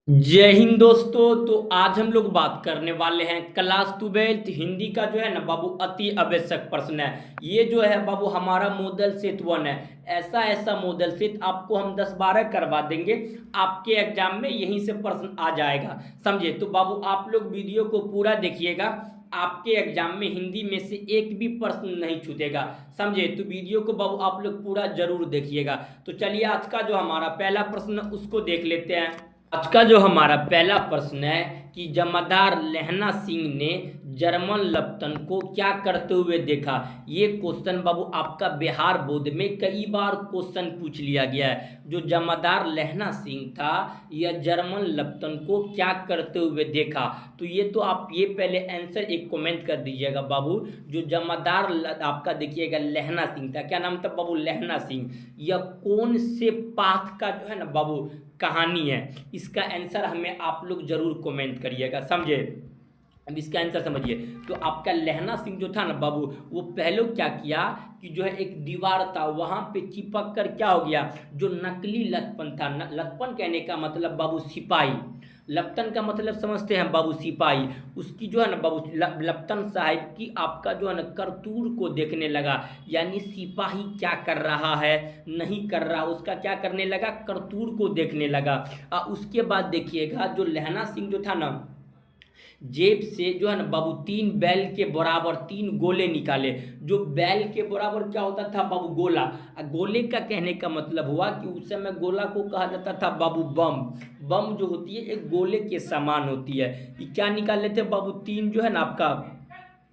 जय हिंद दोस्तों। तो आज हम लोग बात करने वाले हैं क्लास 12 हिंदी का जो है ना बाबू अति आवश्यक प्रश्न है। ये जो है बाबू हमारा मॉडल सेट 1 है। ऐसा ऐसा मॉडल सेट आपको हम 10-12 करवा देंगे। आपके एग्जाम में यहीं से प्रश्न आ जाएगा, समझे। तो बाबू आप लोग वीडियो को पूरा देखिएगा। आपके एग्जाम में हिंदी में से एक भी प्रश्न नहीं छूटेगा, समझे। तो वीडियो को बाबू आप लोग पूरा जरूर देखिएगा। तो चलिए आज का जो हमारा पहला प्रश्न उसको देख लेते हैं। आज का जो हमारा पहला प्रश्न है कि जमादार लहना सिंह ने जर्मन लप्तन को क्या करते हुए देखा। ये क्वेश्चन बाबू आपका बिहार बोर्ड में कई बार क्वेश्चन पूछ लिया गया है। जो जमादार लहना सिंह था यह जर्मन लप्तन को क्या करते हुए देखा। तो ये तो आप ये पहले आंसर एक कमेंट कर दीजिएगा बाबू। जो जमादार आपका देखिएगा लहना सिंह था, क्या नाम था बाबू, लहना सिंह। यह कौन से पाठ का जो है ना बाबू कहानी है, इसका आंसर हमें आप लोग जरूर कमेंट करिएगा, समझे। अब इसका आंसर समझिए। तो आपका लहना सिंह जो था ना बाबू, वो पहले क्या किया कि जो है एक दीवार था वहां पे चिपक कर क्या हो गया, जो नकली लटपन था, लटपन कहने का मतलब बाबू सिपाही, लपतन का मतलब समझते हैं बाबू सिपाही। उसकी जो है ना बाबू लपतन साहिब की आपका जो है ना करतूर को देखने लगा। यानी सिपाही क्या कर रहा है नहीं कर रहा, उसका क्या करने लगा, करतूर को देखने लगा। उसके बाद देखिएगा जो लहना सिंह जो था ना, जेब से जो है ना बाबू 3 बैल के बराबर 3 गोले निकाले। जो बैल के बराबर क्या होता था बाबू, गोला। गोले का कहने का मतलब हुआ कि उस समय गोला को कहा जाता था बाबू बम। बम जो होती है एक गोले के समान होती है। ये क्या निकाले थे बाबू, 3 जो है ना आपका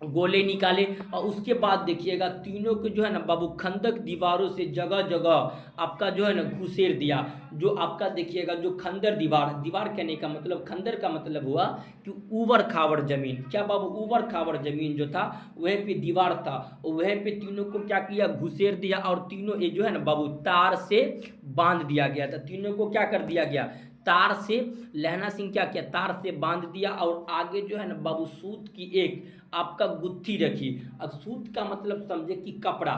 गोले निकाले। और उसके बाद देखिएगा तीनों को जो है ना बाबू खंदक दीवारों से जगह जगह आपका जो है ना घुसेर दिया। जो आपका देखिएगा जो खंदर दीवार, दीवार कहने का मतलब, खंदर का मतलब हुआ कि ऊबड़ खाबड़ जमीन, क्या बाबू, ऊबड़ खाबड़ जमीन जो था वहीं पे दीवार था। और वहीं पे तीनों को क्या किया, घुसेर दिया। और तीनों ये जो है ना बाबू तार से बांध दिया गया था। तीनों को क्या कर दिया गया, तार से। लहना सिंह क्या किया, तार से बांध दिया। और आगे जो है ना बाबू सूत की एक आपका गुत्थी रखी। अब सूत का मतलब समझे कि कपड़ा,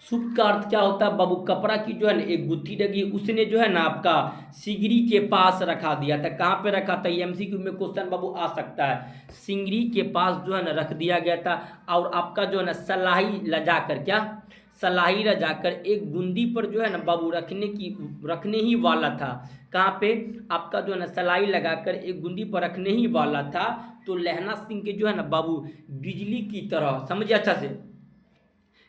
सूत का अर्थ क्या होता है बाबू, कपड़ा की जो है ना एक गुत्थी लगी। उसने जो है ना आपका सिंगरी के पास रखा दिया था। कहाँ पे रखा था, ये एमसीक्यू में क्वेश्चन बाबू आ सकता है। सिंगरी के पास जो है ना रख दिया गया था। और आपका जो है ना सलाही लजा कर, क्या सलाही लजा कर एक गुंदी पर जो है ना बाबू रखने ही वाला था। कहाँ पे, आपका जो है ना सलाई लगाकर एक गुंदी पर रखने ही वाला था। तो लहना सिंह के जो है ना बाबू बिजली की तरह, समझिए अच्छा से,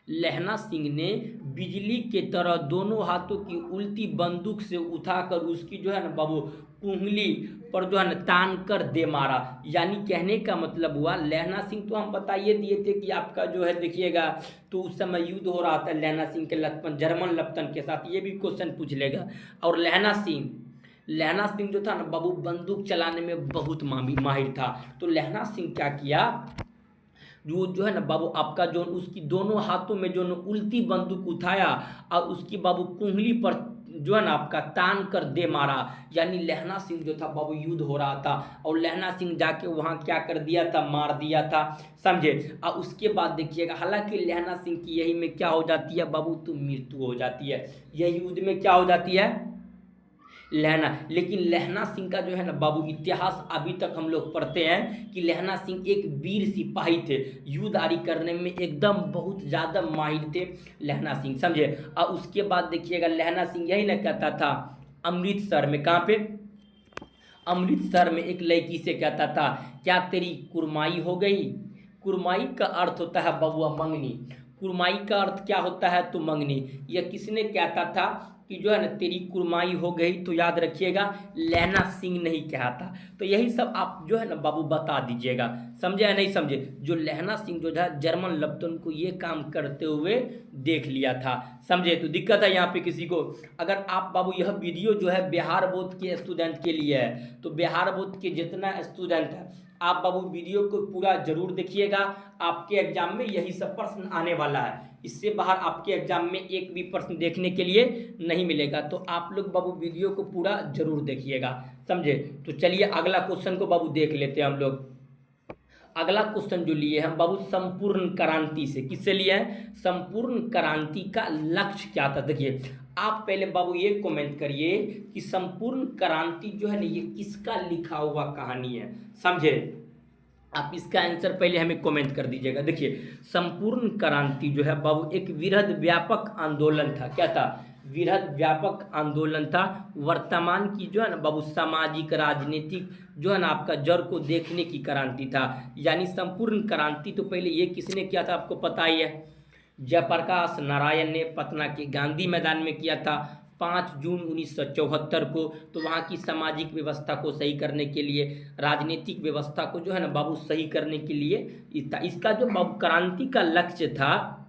लहना सिंह ने बिजली के तरह दोनों हाथों की उल्टी बंदूक से उठाकर उसकी जो है ना बाबू कुंडली पर जो है ना तान कर दे मारा। यानी कहने का मतलब हुआ, लहना सिंह तो हम बताइए दिए थे कि आपका जो है देखिएगा, तो उस समय युद्ध हो रहा था लहना सिंह के लपतन, जर्मन लपतन के साथ। ये भी क्वेश्चन पूछ लेगा। और लहना सिंह जो था ना बाबू बंदूक चलाने में बहुत माहिर था। तो लहना सिंह क्या किया, जो है ना बाबू आपका जो उसकी दोनों हाथों में जो न उल्टी बंदूक उठाया और उसकी बाबू कुंडली पर जो है ना आपका तान कर दे मारा। यानी लहना सिंह जो था बाबू युद्ध हो रहा था और लहना सिंह जाके वहां क्या कर दिया था, मार दिया था, समझे। और उसके बाद देखिएगा हालांकि लहना सिंह की यही में क्या हो जाती है बाबू, तो मृत्यु हो जाती है। यह युद्ध में क्या हो जाती है, लहना। लेकिन लहना सिंह का जो है ना बाबू इतिहास अभी तक हम लोग पढ़ते हैं कि लहना सिंह एक वीर सिपाही थे, युद्ध आदि करने में एकदम बहुत ज़्यादा माहिर थे लहना सिंह, समझे। और उसके बाद देखिएगा लहना सिंह यही ना कहता था अमृतसर में, कहाँ पे, अमृतसर में एक लड़की से कहता था, क्या तेरी कुरमाई हो गई। कुरमाई का अर्थ होता है बबुआ मंगनी। कुरमाई का अर्थ क्या होता है, तो मंगनी। यह किसने कहता था कि जो है ना तेरी कुरमाई हो गई, तो याद रखिएगा लहना सिंह नहीं कहा था। तो यही सब आप जो है ना बाबू बता दीजिएगा, समझे या नहीं समझे। जो लहना सिंह जो था जर्मन लप्तन को ये काम करते हुए देख लिया था, समझे। तो दिक्कत है यहाँ पे किसी को। अगर आप बाबू यह वीडियो जो है बिहार बोर्ड के स्टूडेंट के लिए है, तो बिहार बोर्ड के जितना स्टूडेंट है आप बाबू वीडियो को पूरा जरूर देखिएगा। आपके एग्जाम में यही सब प्रश्न आने वाला है। इससे बाहर आपके एग्जाम में एक भी प्रश्न देखने के लिए नहीं मिलेगा। तो आप लोग बाबू वीडियो को पूरा जरूर देखिएगा, समझे। तो चलिए अगला क्वेश्चन को बाबू देख लेते हैं हम लोग। अगला क्वेश्चन जो लिए हम बाबू संपूर्ण क्रांति से, किससे लिए हैं, संपूर्ण क्रांति का लक्ष्य क्या था। देखिए आप पहले बाबू ये कमेंट करिए कि संपूर्ण क्रांति जो है ना ये किसका लिखा हुआ कहानी है, समझे। आप इसका आंसर पहले हमें कमेंट कर दीजिएगा। देखिए, संपूर्ण क्रांति जो है बाबू एक वृहद व्यापक आंदोलन था। क्या था? वृहद व्यापक आंदोलन था। वर्तमान की जो है ना बाबू सामाजिक राजनीतिक जो है ना आपका जड़ को देखने की क्रांति था। यानी संपूर्ण क्रांति तो पहले ये किसने किया था आपको पता ही है, जयप्रकाश नारायण ने पटना के गांधी मैदान में किया था 5 जून 1974 को। तो वहाँ की सामाजिक व्यवस्था को सही करने के लिए, राजनीतिक व्यवस्था को जो है ना बाबू सही करने के लिए इसका जो बाबू क्रांति का लक्ष्य था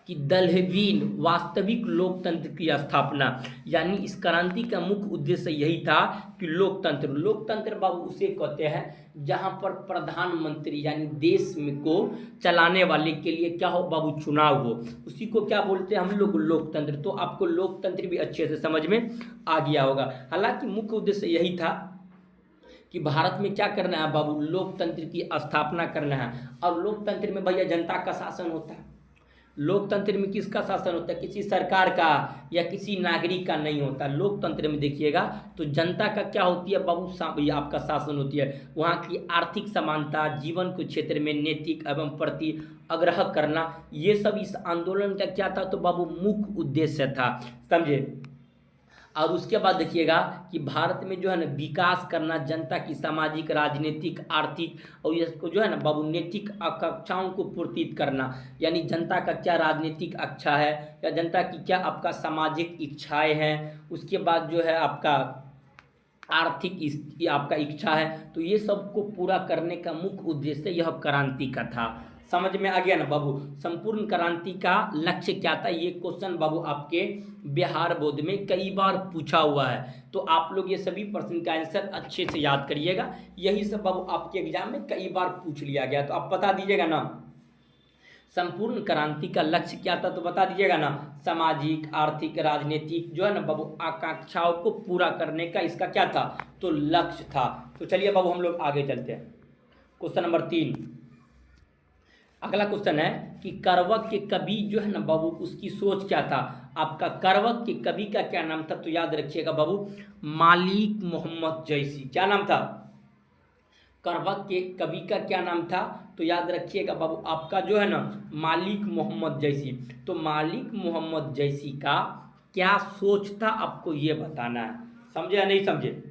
कि दलहवीन वास्तविक लोकतंत्र की स्थापना। यानी इस क्रांति का मुख्य उद्देश्य यही था कि लोकतंत्र, लोकतंत्र बाबू उसे कहते हैं जहां पर प्रधानमंत्री यानी देश में को चलाने वाले के लिए क्या हो बाबू, चुनाव हो, उसी को क्या बोलते हैं हम लोग, लोकतंत्र। तो आपको लोकतंत्र भी अच्छे से समझ में आ गया होगा। हालांकि मुख्य उद्देश्य यही था कि भारत में क्या करना है बाबू, लोकतंत्र की स्थापना करना है। और लोकतंत्र में भैया जनता का शासन होता है। लोकतंत्र में किसका शासन होता है? किसी सरकार का या किसी नागरिक का नहीं होता। लोकतंत्र में देखिएगा तो जनता का क्या होती है बाबू, आपका शासन होती है। वहाँ की आर्थिक समानता, जीवन के क्षेत्र में नैतिक एवं प्रति आग्रह करना, ये सब इस आंदोलन का क्या था तो बाबू मुख्य उद्देश्य था, समझे। और उसके बाद देखिएगा कि भारत में जो है ना विकास करना, जनता की सामाजिक राजनीतिक आर्थिक और इसको जो है ना बाबू नैतिक आकांक्षाओं को पूर्ति करना। यानी जनता का क्या राजनीतिक इच्छा है या जनता की क्या आपका सामाजिक इच्छाएं हैं, उसके बाद जो है आपका आर्थिक आपका इच्छा है, तो ये सबको पूरा करने का मुख्य उद्देश्य यह क्रांति का था। समझ में आ गया ना बाबू। संपूर्ण क्रांति का लक्ष्य क्या था, ये क्वेश्चन बाबू आपके बिहार बोर्ड में कई बार पूछा हुआ है। तो आप लोग ये सभी प्रश्न का आंसर अच्छे से याद करिएगा। यही सब बाबू आपके एग्जाम में कई बार पूछ लिया गया, तो आप बता दीजिएगा ना संपूर्ण क्रांति का लक्ष्य क्या था, तो बता दीजिएगा ना, सामाजिक आर्थिक राजनीतिक जो है ना बाबू आकांक्षाओं को पूरा करने का इसका क्या था तो लक्ष्य था। तो चलिए बाबू हम लोग आगे चलते हैं। क्वेश्चन नंबर 3, अगला क्वेश्चन है कि करवक के कवि जो है ना बाबू उसकी सोच क्या था। आपका करवक के कवि का क्या नाम था, तो याद रखिएगा बाबू मालिक मोहम्मद जैसी। क्या नाम था? करवक के कवि का क्या नाम था, तो याद रखिएगा बाबू आपका जो है ना मालिक मोहम्मद जैसी। तो मालिक मोहम्मद जैसी का क्या सोच था आपको ये बताना है, समझे या नहीं समझे।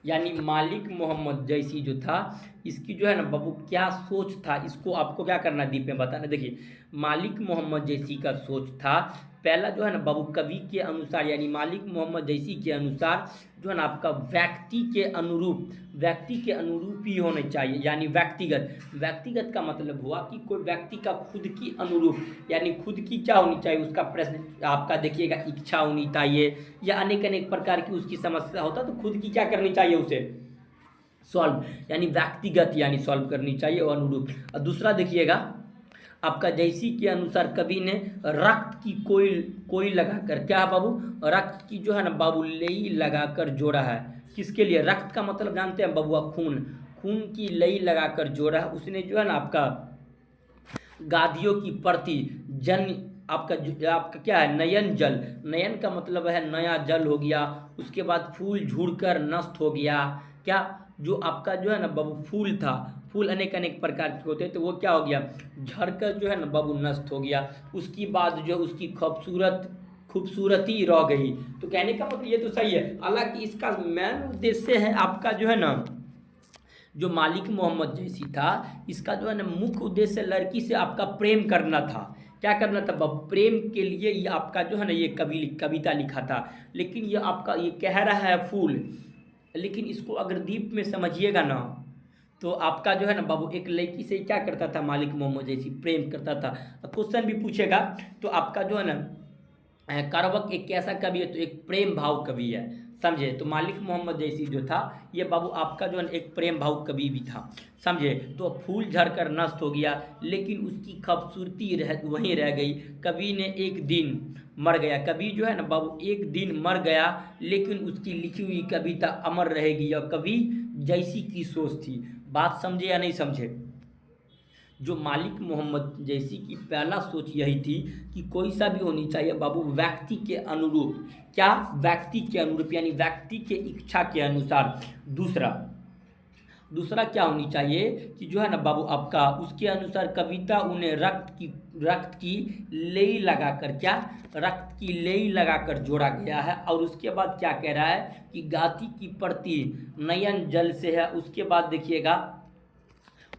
यानी मालिक मोहम्मद जैसी जो था इसकी जो है ना बाबू क्या सोच था, इसको आपको क्या करना है डीप में बताना। देखिए, मालिक मोहम्मद जैसी का सोच था, पहला जो है ना बाबू कवि के अनुसार, यानी मालिक मोहम्मद जैसी के अनुसार जो है ना आपका व्यक्ति के अनुरूप ही होने चाहिए। यानी व्यक्तिगत का मतलब हुआ कि कोई व्यक्ति का खुद की अनुरूप, यानी खुद की क्या होनी चाहिए, उसका प्रश्न आपका देखिएगा इच्छा होनी चाहिए या अनेक प्रकार की उसकी समस्या होता तो खुद की क्या करनी चाहिए उसे सॉल्व, यानी व्यक्तिगत यानी सॉल्व करनी चाहिए और अनुरूप। और दूसरा देखिएगा आपका जैसी के अनुसार कवि ने रक्त की कोई लगाकर, क्या है बाबू, रक्त की जो है ना बाबू लई लगाकर जोड़ा है। किसके लिए? रक्त का मतलब जानते हैं बबुआ, खून की लई लगाकर जोड़ा है उसने जो है ना आपका गादियों की प्रति जन आपका क्या है नयन का मतलब है नया जल हो गया। उसके बाद फूल झुड़कर नष्ट हो गया। क्या जो आपका जो है ना बाबू फूल अनेक प्रकार के होते हैं, तो वो क्या हो गया, झड़कर जो है ना बाबू नष्ट हो गया। उसकी बाद जो उसकी खूबसूरती रह गई। तो कहने का मतलब ये तो सही है। हालांकि इसका मेन उद्देश्य है आपका जो है ना जो मालिक मोहम्मद जैसी था, इसका जो है ना मुख्य उद्देश्य लड़की से आपका प्रेम करना था। क्या करना था बाबू, प्रेम के लिए ये आपका जो है ना ये कविता लिखा था। लेकिन ये आपका ये कह रहा है फूल, लेकिन इसको अगर डीप में समझिएगा ना तो आपका जो है ना बाबू एक लड़की से क्या करता था मालिक मोहम्मद जैसी, प्रेम करता था। क्वेश्चन भी पूछेगा तो आपका जो है ना करवक एक कैसा कवि है, तो एक प्रेम भाव कवि है, समझे। तो मालिक मोहम्मद जैसी जो था ये बाबू आपका जो है ना एक प्रेम भाव कवि भी था, समझे। तो फूल झड़कर नष्ट हो गया लेकिन उसकी खूबसूरती वहीं रह गई। कवि ने एक दिन मर गया, कवि जो है ना बाबू एक दिन मर गया लेकिन उसकी लिखी हुई कविता अमर रहेगी। और कवि जैसी की सोच थी। बात समझे या नहीं समझे। जो मालिक मोहम्मद जैसी की पहला सोच यही थी कि कोई सा भी होनी चाहिए बाबू व्यक्ति के अनुरूप, क्या व्यक्ति के अनुरूप यानी व्यक्ति के इच्छा के अनुसार। दूसरा दूसरा क्या होनी चाहिए कि जो है ना बाबू आपका उसके अनुसार कविता उन्हें रक्त की लेई लगाकर, क्या रक्त की लेई लगाकर जोड़ा गया है। और उसके बाद क्या कह रहा है कि गाती की प्रति नयन जल से है। उसके बाद देखिएगा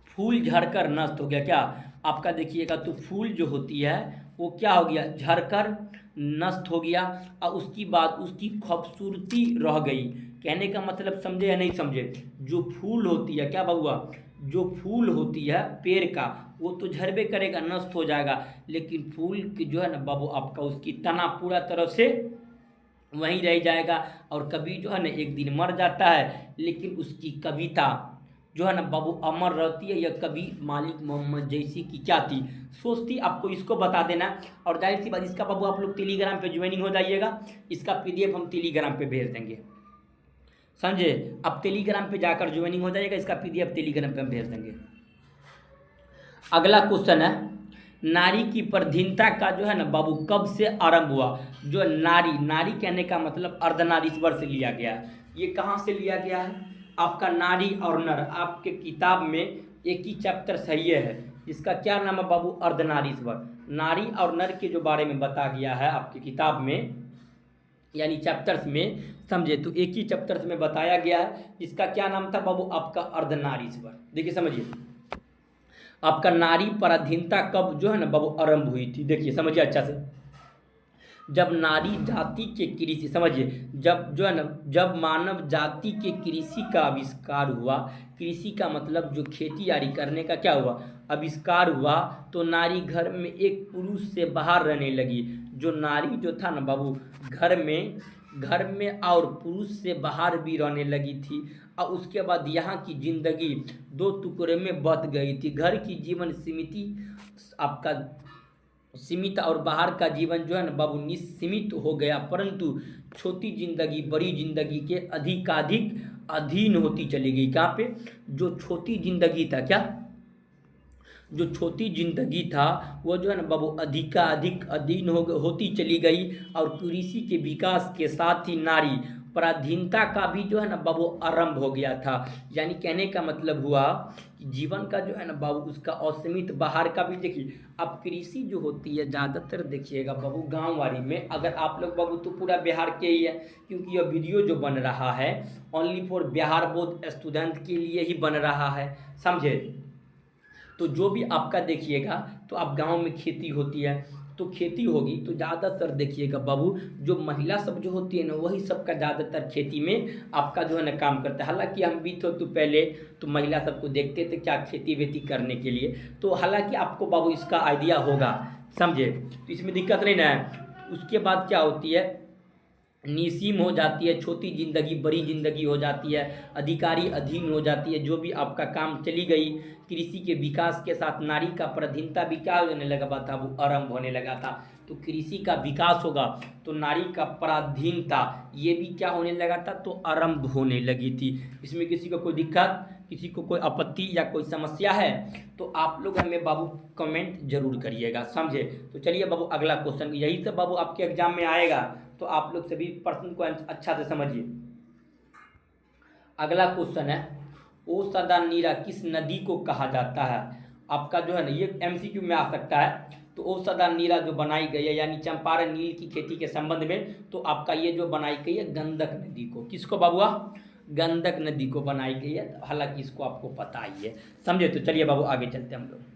फूल झड़कर नष्ट हो गया, क्या आपका देखिएगा तो फूल जो होती है वो क्या हो गया, झड़कर नष्ट हो गया। और उसकी बाद उसकी खूबसूरती रह गई। कहने का मतलब समझे या नहीं समझे, जो फूल होती है क्या बउआ, जो फूल होती है पेड़ का वो तो झड़बे करेगा, नष्ट हो जाएगा, लेकिन फूल की जो है ना बाबू आपका उसकी तना पूरा तरह से वहीं रह जाएगा। और कभी जो है ना एक दिन मर जाता है, लेकिन उसकी कविता जो है ना बाबू अमर रहती है। यह कवि मालिक मोहम्मद जैसी की क्या थी, सोच थी। आपको इसको बता देना। और जाहिर सी बात इसका बाबू आप लोग टेलीग्राम पे ज्वाइनिंग हो जाइएगा, इसका पीडीएफ हम टेलीग्राम पे भेज देंगे, समझे। अब टेलीग्राम पे जाकर ज्वाइनिंग हो जाइएगा, इसका पीडीएफ टेलीग्राम पे हम भेज देंगे। अगला क्वेश्चन है, नारी की पराधीनता का जो है ना बाबू कब से आरंभ हुआ। जो नारी, नारी कहने का मतलब अर्धनारीश्वर से लिया गया है। ये कहाँ से लिया गया है, आपका नारी और नर, आपके किताब में एक ही चैप्टर सही है जिसका क्या नाम है बाबू, अर्धनारीश्वर। नारी और नर के जो बारे में बता गया है आपकी किताब में यानी चैप्टर्स में, समझे। तो एक ही चैप्टर्स में बताया गया है जिसका क्या नाम था बाबू आपका अर्धनारीश्वर। देखिए समझिए, आपका नारी पराधीनता कब जो है ना बाबू आरंभ हुई थी। देखिए समझिए अच्छा से, जब नारी जाति के कृषि, समझिए, जब जो है ना जब मानव जाति के कृषि का आविष्कार हुआ। कृषि का मतलब जो खेती यारी करने का क्या हुआ, आविष्कार हुआ। तो नारी घर में एक पुरुष से बाहर रहने लगी। जो नारी जो था ना बाबू घर में और पुरुष से बाहर भी रहने लगी थी। और उसके बाद यहाँ की जिंदगी दो टुकड़े में बट गई थी। घर की जीवन आपका सीमित और बाहर का जीवन जो है ना बाबू निसीमित हो गया। परंतु छोटी जिंदगी बड़ी जिंदगी के अधिकाधिक अधीन होती चली गई। कहाँ पे, जो छोटी जिंदगी था, क्या जो छोटी जिंदगी था वो जो है ना बाबू अधिकाधिक अधीन होती चली गई। और कृषि के विकास के साथ ही नारी पराधीनता का भी जो है ना बाबू आरंभ हो गया था। यानी कहने का मतलब हुआ कि जीवन का जो है ना बाबू उसका असीमित बाहर का भी। देखिए अब कृषि जो होती है ज़्यादातर देखिएगा बाबू गांववाड़ी में, अगर आप लोग बाबू तो पूरा बिहार के ही है, क्योंकि यह वीडियो जो बन रहा है only for Bihar board student के लिए ही बन रहा है, समझे। तो जो भी आपका देखिएगा तो आप गांव में खेती होती है, तो खेती होगी तो ज़्यादातर देखिएगा बाबू जो महिला सब जो होती है ना वही सबका ज़्यादातर खेती में आपका जो है ना काम करता है। हालांकि हम भी तो पहले तो महिला सबको देखते थे क्या खेती वेती करने के लिए, तो हालांकि आपको बाबू इसका आइडिया होगा, समझे। तो इसमें दिक्कत नहीं ना है। उसके बाद क्या होती है, निसीम हो जाती है, छोटी जिंदगी बड़ी जिंदगी हो जाती है, अधिकारी अधीन हो जाती है। जो भी आपका काम चली गई। कृषि के विकास के साथ नारी का पराधीनता भी क्या होने लगा था, वो आरंभ होने लगा था। तो कृषि का विकास होगा तो नारी का पराधीनता ये भी क्या होने लगा था, तो आरंभ होने लगी थी। इसमें किसी को कोई दिक्कत, किसी को कोई आपत्ति या कोई समस्या है तो आप लोग हमें बाबू कमेंट जरूर करिएगा, समझे। तो चलिए बाबू अगला क्वेश्चन, यही सब बाबू आपके एग्जाम में आएगा तो आप लोग सभी प्रश्न को अच्छा से समझिए। अगला क्वेश्चन है, ओ सदा नीरा किस नदी को कहा जाता है। आपका जो है ना ये एमसीक्यू में आ सकता है। तो ओ सदा नीरा जो बनाई गई है यानी चंपारण नील की खेती के संबंध में, तो आपका ये जो बनाई गई है गंडक नदी को, किसको बाबुआ, गंडक नदी को बनाई गई है। हालांकि इसको आपको पता ही है, समझे। तो चलिए बाबू आगे चलते हैं हम लोग।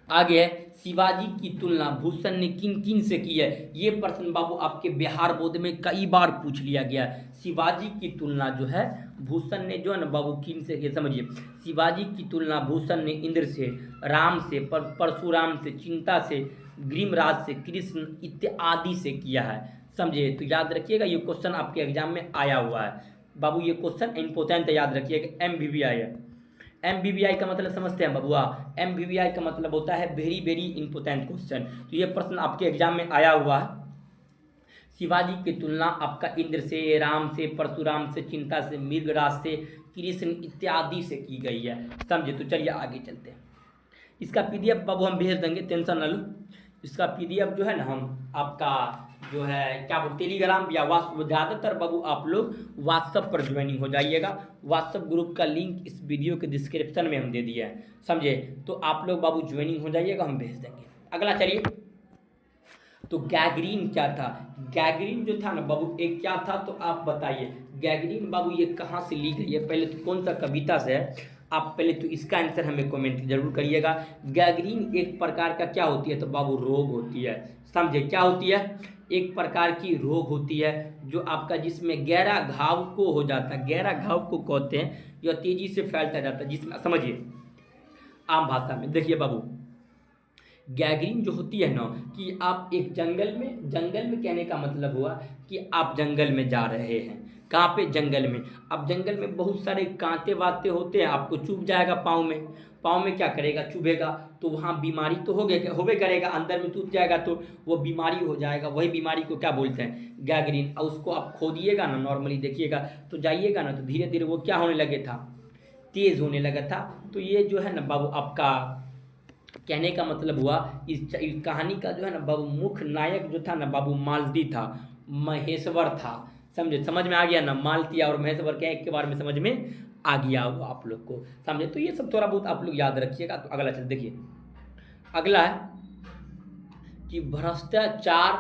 आगे है, शिवाजी की तुलना भूषण ने किन किन से की है। ये प्रश्न बाबू आपके बिहार बोर्ड में कई बार पूछ लिया गया है। शिवाजी की तुलना जो है भूषण ने जो है ना बाबू किन से की, समझिए। शिवाजी की तुलना भूषण ने इंद्र से, राम से, परशुराम से, चिंता से, ग्रीमराज से, कृष्ण इत्यादि से किया है, समझिए। तो याद रखिएगा ये क्वेश्चन आपके एग्जाम में आया हुआ है बाबू। ये क्वेश्चन इंपोर्टेंट है, याद रखिएगा, MVVI है। MVVI का मतलब समझते हैं बबुआ, MVVI का मतलब होता है वेरी वेरी इंपोर्टेंट क्वेश्चन। तो ये प्रश्न आपके एग्जाम में आया हुआ है। शिवाजी की तुलना आपका इंद्र से, राम से, परशुराम से, चिंता से, मृगराज से, कृष्ण इत्यादि से की गई है, समझे। तो चलिए आगे चलते हैं। इसका पीडीएफ बाबू हम भेज देंगे, टेंशन ना लो। इसका पीडीएफ जो है ना हम आपका जो है क्या बोलते टेलीग्राम या व्हाट्सएप, ज़्यादातर बाबू आप लोग व्हाट्सएप पर ज्वाइनिंग हो जाइएगा। व्हाट्सएप ग्रुप का लिंक इस वीडियो के डिस्क्रिप्शन में हम दे दिए हैं, समझे। तो आप लोग बाबू ज्वाइनिंग हो जाइएगा, हम भेज देंगे। अगला चलिए, तो गैगरीन क्या था? गैगरीन जो था ना बाबू एक क्या था, तो आप बताइए गैगरीन बाबू ये कहाँ से ली गई है, पहले तो कौन सा कविता से है, आप पहले तो इसका आंसर हमें कमेंट जरूर करिएगा। गैगरीन एक प्रकार का क्या होती है, तो बाबू रोग होती है, समझे। क्या होती है? एक प्रकार की रोग होती है जो आपका जिसमें गहरा घाव को हो जाता है, गहरा घाव को कहते हैं, जो तेजी से फैलता जाता है, जिसमें समझिए आम भाषा में देखिए बाबू, गैगरीन जो होती है ना कि आप एक जंगल में कहने का मतलब हुआ कि आप जंगल में जा रहे हैं। कहाँ पे? जंगल में। अब जंगल में बहुत सारे कांटे वाते होते हैं, आपको चुभ जाएगा पाँव में क्या करेगा? चुभेगा, तो वहाँ बीमारी तो होबे करेगा, अंदर में चुभ जाएगा तो वो बीमारी हो जाएगा। वही बीमारी को क्या बोलते हैं? गैगरीन। और उसको आप खोदिएगा ना, नॉर्मली देखिएगा तो जाइएगा ना, तो धीरे धीरे वो क्या होने लगे था? तेज होने लगा था। तो ये जो है ना बाबू आपका कहने का मतलब हुआ, इस कहानी का जो है ना बाबू मुख्य नायक जो था ना बाबू मालती था, महेश्वर था, समझे। समझ में आ गया ना, मालती और महेश्वर क्या एक के बारे में समझ में आ गया हो आप लोग को, समझे। तो ये सब थोड़ा बहुत आप लोग याद रखिएगा। तो अगला चल देखिए, अगला है कि भ्रष्टाचार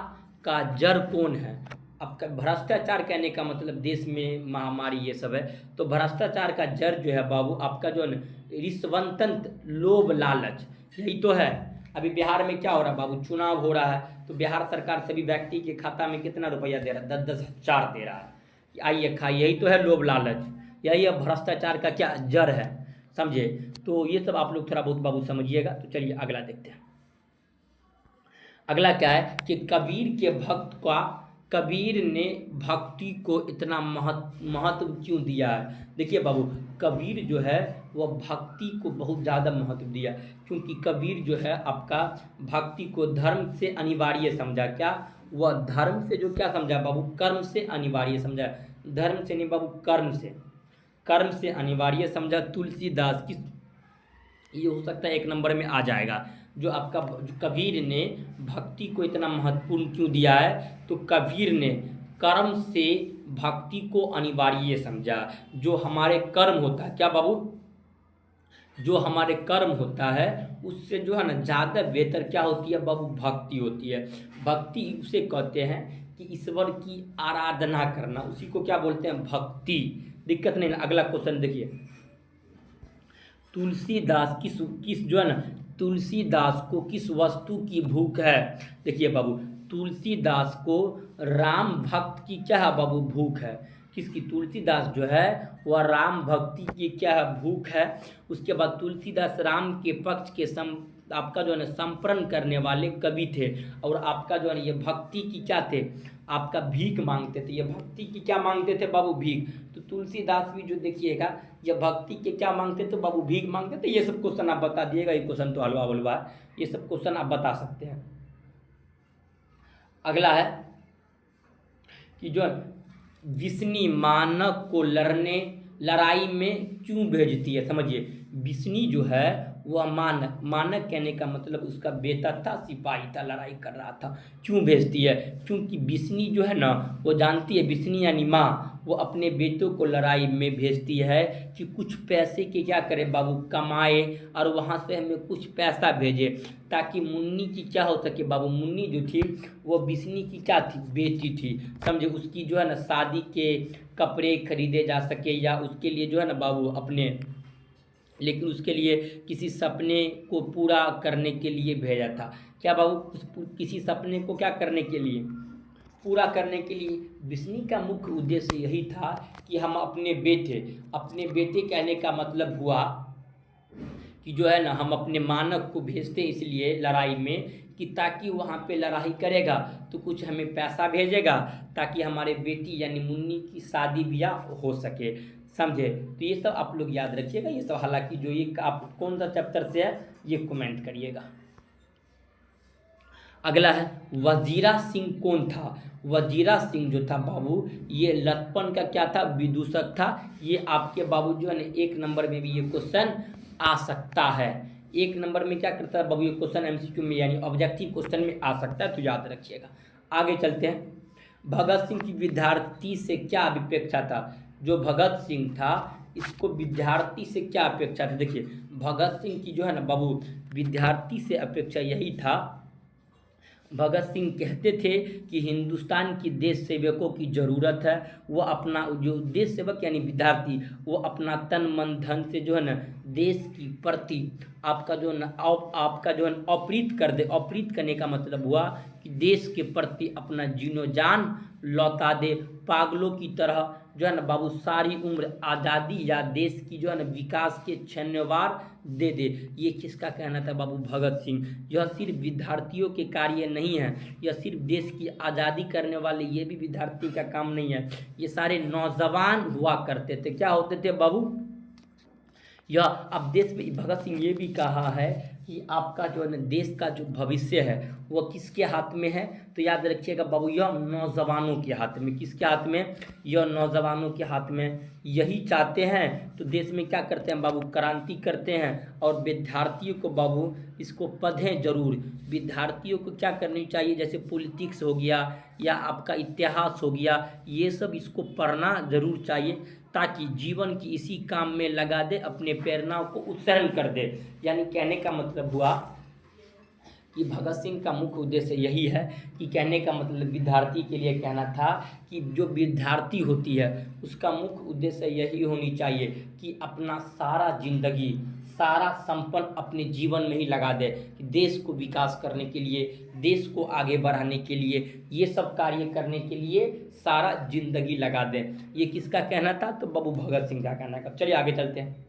का जड़ कौन है। अब भ्रष्टाचार कहने का मतलब देश में महामारी ये सब है, तो भ्रष्टाचार का जड़ जो है बाबू आपका जो है रिश्वतंत्र, लोभ लालच, यही तो है। अभी बिहार में क्या हो रहा है बाबू? चुनाव हो रहा है, तो बिहार सरकार सभी व्यक्ति के खाता में कितना रुपया दे रहा है? 10-10 हज़ार दे रहा है, आइए खाइए। यही तो है लोभ लालच, यही है भ्रष्टाचार का क्या जड़ है, समझे। तो ये सब आप लोग थोड़ा बहुत बाबू समझिएगा। तो चलिए अगला देखते हैं। अगला क्या है कि कबीर ने भक्ति को इतना महत्व क्यों दिया है। देखिए बाबू, कबीर जो है वह भक्ति को बहुत ज़्यादा महत्व दिया, क्योंकि कबीर जो है आपका भक्ति को धर्म से अनिवार्य समझा। क्या? वह धर्म से जो क्या समझा बाबू? कर्म से अनिवार्य समझा। धर्म से नहीं बाबू, कर्म से अनिवार्य समझा। तुलसीदास की ये हो सकता है 1 नंबर में आ जाएगा। जो आपका कबीर ने भक्ति को इतना महत्वपूर्ण क्यों दिया है, तो कबीर ने कर्म से भक्ति को अनिवार्य समझा। जो हमारे कर्म होता है, क्या बाबू? जो हमारे कर्म होता है उससे जो है ना ज़्यादा बेहतर क्या होती है बाबू? भक्ति होती है। भक्ति उसे कहते हैं कि ईश्वर की आराधना करना, उसी को क्या बोलते हैं? भक्ति। दिक्कत नहीं ना। अगला क्वेश्चन देखिए, तुलसीदास किस जो है ना, तुलसीदास को किस वस्तु की भूख है? देखिए बाबू, तुलसीदास को राम भक्त की क्या है बाबू? भूख है। किसकी? तुलसीदास जो है वह राम भक्ति की क्या है? भूख है। उसके बाद तुलसीदास राम के पक्ष के आपका जो है ना संप्रण करने वाले कवि थे, और आपका जो है ना ये भक्ति की क्या थे? आपका भीख मांगते थे। ये भक्ति की क्या मांगते थे बाबू? भीख। तो तुलसीदास भी जो देखिएगा ये भक्ति के क्या मांगते थे बाबू? भीख मांगते थे। ये सब क्वेश्चन आप बता दिएगा, ये क्वेश्चन तो हलवा बलवा है, ये सब क्वेश्चन आप बता सकते हैं। अगला है कि जो विष्णु मानक को लड़ाई में क्यों भेजती है? समझिए, विष्णु जो है वह मानक कहने का मतलब उसका बेटा था, सिपाही था, लड़ाई कर रहा था। क्यों भेजती है? क्योंकि विष्णु जो है ना वो जानती है, विष्णु यानी माँ, वो अपने बेटों को लड़ाई में भेजती है कि कुछ पैसे के क्या करे बाबू? कमाए, और वहाँ से हमें कुछ पैसा भेजे, ताकि मुन्नी की क्या हो सके बाबू? मुन्नी जो थी वो विष्णु की क्या थी? बेटी थी, समझे। उसकी जो है ना शादी के कपड़े खरीदे जा सके, या उसके लिए जो है ना बाबू अपने, लेकिन उसके लिए किसी सपने को पूरा करने के लिए भेजा था। क्या बाबू? किसी सपने को क्या करने के लिए? पूरा करने के लिए। विष्णु का मुख्य उद्देश्य यही था कि हम अपने बेटे कहने का मतलब हुआ कि जो है ना हम अपने मानक को भेजते इसलिए लड़ाई में कि ताकि वहाँ पे लड़ाई करेगा तो कुछ हमें पैसा भेजेगा, ताकि हमारे बेटी यानी मुन्नी की शादी ब्याह हो सके, समझे। तो ये सब आप लोग याद रखिएगा। ये सब हालांकि जो ये आप कौन सा चैप्टर से है ये कमेंट करिएगा। अगला है वजीरा सिंह कौन था? वजीरा सिंह जो था बाबू ये लतपन का क्या था? विदूषक था। ये आपके बाबू जो है ना 1 नंबर में भी ये क्वेश्चन आ सकता है, 1 नंबर में क्या करता है बाबू ये क्वेश्चन एमसीक्यू में यानी ऑब्जेक्टिव क्वेश्चन में आ सकता है, तो याद रखिएगा। आगे चलते हैं। भगत सिंह की विद्यार्थी से क्या अपेक्षा था? जो भगत सिंह था इसको विद्यार्थी से क्या अपेक्षा थी? देखिए भगत सिंह की जो है ना बाबू विद्यार्थी से अपेक्षा यही था। भगत सिंह कहते थे कि हिंदुस्तान की देश सेवकों की ज़रूरत है, वो अपना जो देश सेवक यानी विद्यार्थी वो अपना तन मन धन से जो है ना देश की प्रति आपका जो है ना आपका जो है ना अप्रीत कर दे। अप्रीत करने का मतलब हुआ कि देश के प्रति अपना जीनो जान लौटा दे। पागलों की तरह जो है ना बाबू सारी उम्र आज़ादी या देश की जो है ना विकास के छन्नवार दे दे। ये किसका कहना था बाबू? भगत सिंह। यह सिर्फ विद्यार्थियों के कार्य नहीं है, यह सिर्फ देश की आज़ादी करने वाले ये भी विद्यार्थी का काम नहीं है, ये सारे नौजवान हुआ करते थे। क्या होते थे बाबू? यह अब देश में भगत सिंह ये भी कहा है कि आपका जो है ना देश का जो भविष्य है वह किसके हाथ में है? तो याद रखिएगा बाबू यह नौजवानों के हाथ में। किसके हाथ में? यह नौजवानों के हाथ में। यही चाहते हैं तो देश में क्या करते हैं बाबू? क्रांति करते हैं। और विद्यार्थियों को बाबू इसको पढ़ें जरूर। विद्यार्थियों को क्या करनी चाहिए? जैसे पॉलिटिक्स हो गया या आपका इतिहास हो गया, ये सब इसको पढ़ना जरूर चाहिए ताकि जीवन की इसी काम में लगा दे, अपने प्रेरणाओं को उत्सर्जन कर दे। यानी कहने का मतलब हुआ कि भगत सिंह का मुख्य उद्देश्य यही है कि कहने का मतलब विद्यार्थी के लिए कहना था कि जो विद्यार्थी होती है उसका मुख्य उद्देश्य यही होनी चाहिए कि अपना सारा जिंदगी सारा संपन्न अपने जीवन में ही लगा दे कि देश को विकास करने के लिए, देश को आगे बढ़ाने के लिए, ये सब कार्य करने के लिए सारा जिंदगी लगा दें। ये किसका कहना था? तो बाबू भगत सिंह का कहना था। चलिए आगे चलते हैं।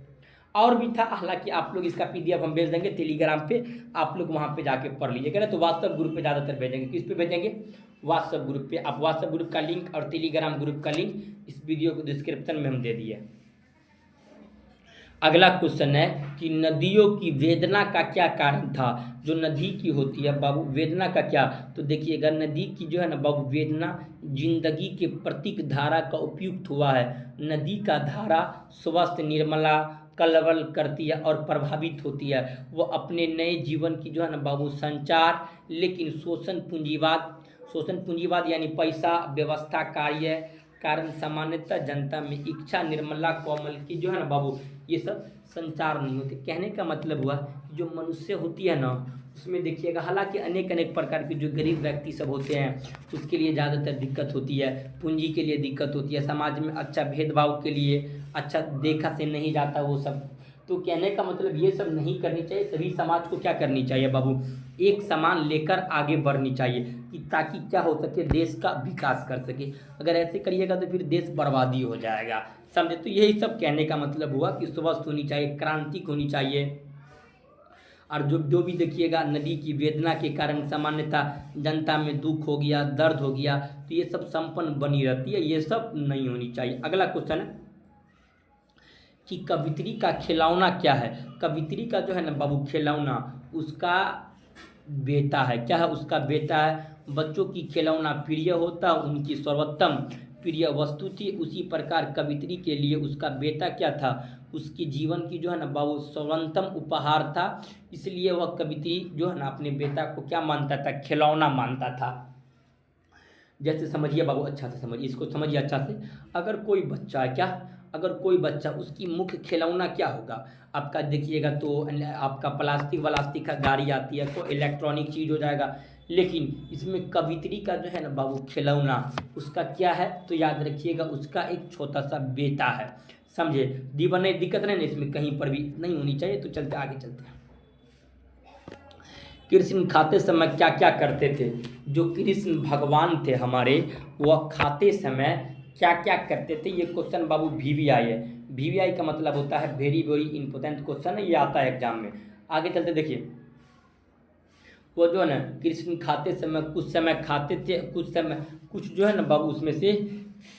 और भी था, हालांकि आप लोग इसका पीडीएफ हम भेज देंगे टेलीग्राम पे, आप लोग वहाँ पे जाके पढ़ लीजिएगा ना। तो व्हाट्सएप ग्रुप पे ज़्यादातर भेजेंगे। किस पे भेजेंगे? व्हाट्सएप ग्रुप पे। आप व्हाट्सएप ग्रुप का लिंक और टेलीग्राम ग्रुप का लिंक इस वीडियो को डिस्क्रिप्शन में हम दे दिए। अगला क्वेश्चन है कि नदियों की वेदना का क्या कारण था? जो नदी की होती है बाबू वेदना का क्या? तो देखिएगा नदी की जो है ना बाबू वेदना जिंदगी के प्रतीक धारा का उपयुक्त हुआ है। नदी का धारा स्वस्थ निर्मला कलवल करती है और प्रभावित होती है। वो अपने नए जीवन की जो है ना बाबू संचार, लेकिन शोषण पूंजीवाद यानी पैसा व्यवस्था कार्य कारण सामान्यतः जनता में इच्छा निर्मला कोमल की जो है ना बाबू ये सब संचार नहीं होते। कहने का मतलब हुआ जो मनुष्य होती है ना उसमें देखिएगा, हालांकि अनेक अनेक प्रकार के जो गरीब व्यक्ति सब होते हैं उसके लिए ज़्यादातर दिक्कत होती है, पूंजी के लिए दिक्कत होती है, समाज में अच्छा भेदभाव के लिए अच्छा देखा से नहीं जाता वो सब। तो कहने का मतलब ये सब नहीं करनी चाहिए। सभी समाज को क्या करनी चाहिए बाबू? एक समान लेकर आगे बढ़नी चाहिए कि ताकि क्या हो सके देश का विकास कर सके। अगर ऐसे करिएगा तो फिर देश बर्बादी हो जाएगा, समझे? तो यही सब कहने का मतलब हुआ कि स्वस्थ होनी चाहिए, क्रांतिक होनी चाहिए। और जो भी देखिएगा नदी की वेदना के कारण सामान्यतः जनता में दुख हो गया, दर्द हो गया, तो ये सब संपन्न बनी रहती है, ये सब नहीं होनी चाहिए। अगला क्वेश्चन है कि कवित्री का खिलौना क्या है? कवित्री का जो है ना बाबू खिलौना उसका बेटा है। क्या है? उसका बेटा है। बच्चों की खिलौना प्रिय होता, उनकी सर्वोत्तम प्रिय वस्तु थी। उसी प्रकार कवित्री के लिए उसका बेटा क्या था? उसकी जीवन की जो है ना बाबू सर्वोत्तम उपहार था। इसलिए वह कवित्री जो है ना अपने बेटा को क्या मानता था? खिलौना मानता था। जैसे समझिए बाबू, अच्छा से समझिए, इसको समझिए अच्छा से। अगर कोई बच्चा है, क्या अगर कोई बच्चा उसकी मुख्य खिलौना क्या होगा आपका? देखिएगा तो आपका प्लास्टिक व्लास्टिक का गाड़ी आती है, कोई इलेक्ट्रॉनिक चीज़ हो जाएगा। लेकिन इसमें कवित्री का जो है ना बाबू खिलौना उसका क्या है? तो याद रखिएगा उसका एक छोटा सा बेटा है, समझे? दीवाने दिक्कत नहीं ना इसमें कहीं पर भी नहीं होनी चाहिए। तो चलते आगे चलते हैं। कृष्ण खाते समय क्या क्या करते थे? जो कृष्ण भगवान थे हमारे वह खाते समय क्या क्या करते थे? ये क्वेश्चन बाबू VVI है। VVI का मतलब होता है वेरी वेरी इंपॉर्टेंट क्वेश्चन है, ये आता है एग्जाम में। आगे चलते देखिए, वो जो है ना कृष्ण खाते समय कुछ समय खाते थे, कुछ समय कुछ जो है ना बाबू उसमें से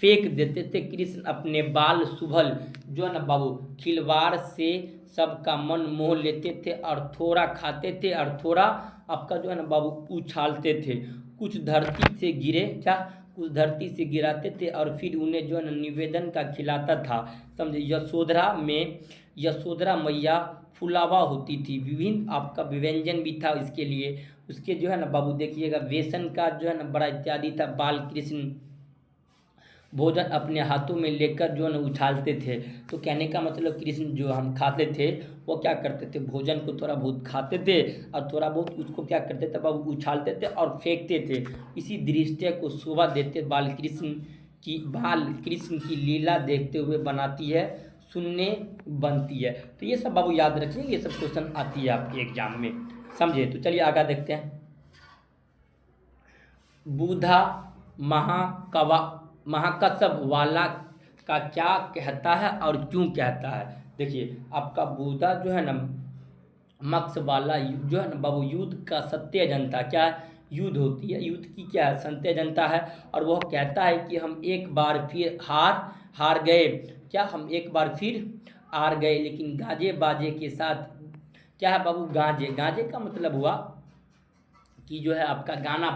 फेंक देते थे। कृष्ण अपने बाल सुभल जो है ना बाबू खिलवाड़ से सबका मन मोह लेते थे और थोड़ा खाते थे और थोड़ा आपका जो है ना बाबू उछालते थे। कुछ धरती से गिरे, क्या उस धरती से गिराते थे और फिर उन्हें जो है ना निवेदन का खिलाता था। समझे, यशोधरा मैया फुलावा होती थी, विभिन्न आपका व्यंजन भी था इसके लिए। उसके जो है ना बाबू देखिएगा बेसन का जो है ना बड़ा इत्यादि था। बाल कृष्ण भोजन अपने हाथों में लेकर जो है ना उछालते थे। तो कहने का मतलब कृष्ण जो हम खाते थे वो क्या करते थे, भोजन को थोड़ा बहुत खाते थे और थोड़ा बहुत उसको क्या करते थे बाबू, उछालते थे और फेंकते थे। इसी दृश्य को शोभा देते बाल कृष्ण की लीला देखते हुए बनाती है, सुनने बनती है। तो ये सब बाबू याद रखिए, ये सब क्वेश्चन आती है आपके एग्जाम में। समझे, तो चलिए आगे देखते हैं। बूढ़ा महाकसब वाला का क्या कहता है और क्यों कहता है। देखिए आपका बूढ़ा जो है ना मक्स वाला जो है ना बाबू युद्ध का सत्य जनता, क्या युद्ध होती है, युद्ध की क्या है, सत्य जनता है। और वह कहता है कि हम एक बार फिर हार गए, क्या हम एक बार फिर हार गए, लेकिन गाजे बाजे के साथ। क्या है बाबू, गाजे का मतलब हुआ कि जो है आपका गाना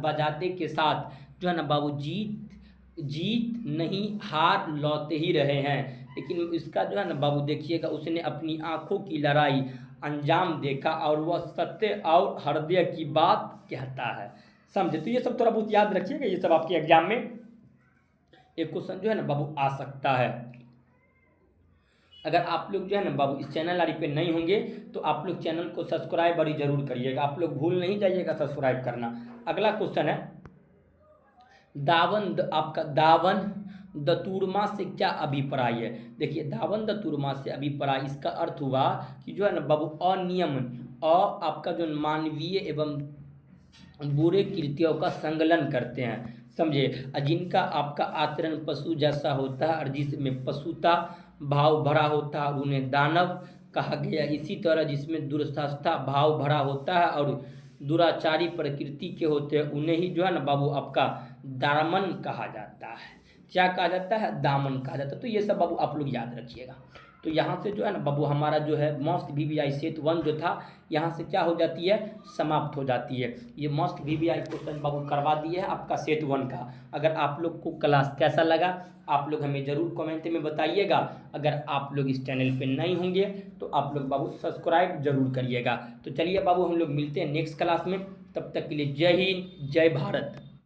बजाते के साथ जो है ना बाबू जीत नहीं हार लौटे ही रहे हैं। लेकिन इसका जो है ना बाबू देखिएगा उसने अपनी आंखों की लड़ाई अंजाम देखा और वह सत्य और हृदय की बात कहता है। समझे, तो ये सब थोड़ा बहुत याद रखिएगा, ये सब आपके एग्जाम में एक क्वेश्चन जो है ना बाबू आ सकता है। अगर आप लोग जो है ना बाबू इस चैनल आदि पे नहीं होंगे तो आप लोग चैनल को सब्सक्राइब बड़ी जरूर करिएगा, आप लोग भूल नहीं जाइएगा सब्सक्राइब करना। अगला क्वेश्चन है दावन दतुरमा से क्या अभिप्राय है। देखिए दावन दतुरमा से अभिप्राय, इसका अर्थ हुआ कि जो है ना बाबू अनियम और आपका जो मानवीय एवं बुरे कृत्यों का संकलन करते हैं। समझे, जिनका आपका आचरण पशु जैसा होता है और जिसमें पशुता भाव भरा होता है और उन्हें दानव कहा गया। इसी तरह जिसमें दुर्धर्षता भाव भरा होता है और दुराचारी प्रकृति के होते हैं उन्हें ही जो है ना बाबू आपका दामन कहा जाता है। क्या कहा जाता है, दामन कहा जाता है। तो ये सब बाबू आप लोग याद रखिएगा। तो यहाँ से जो है ना बाबू हमारा जो है मस्ट VBI सेट 1 जो था यहाँ से क्या हो जाती है, समाप्त हो जाती है। ये मस्ट VBI क्वेश्चन बाबू करवा दिए है आपका सेट 1 का। अगर आप लोग को क्लास कैसा लगा आप लोग हमें ज़रूर कमेंट में बताइएगा। अगर आप लोग इस चैनल पे नहीं होंगे तो आप लोग बाबू सब्सक्राइब जरूर करिएगा। तो चलिए बाबू हम लोग मिलते हैं नेक्स्ट क्लास में, तब तक के लिए जय हिंद जय भारत।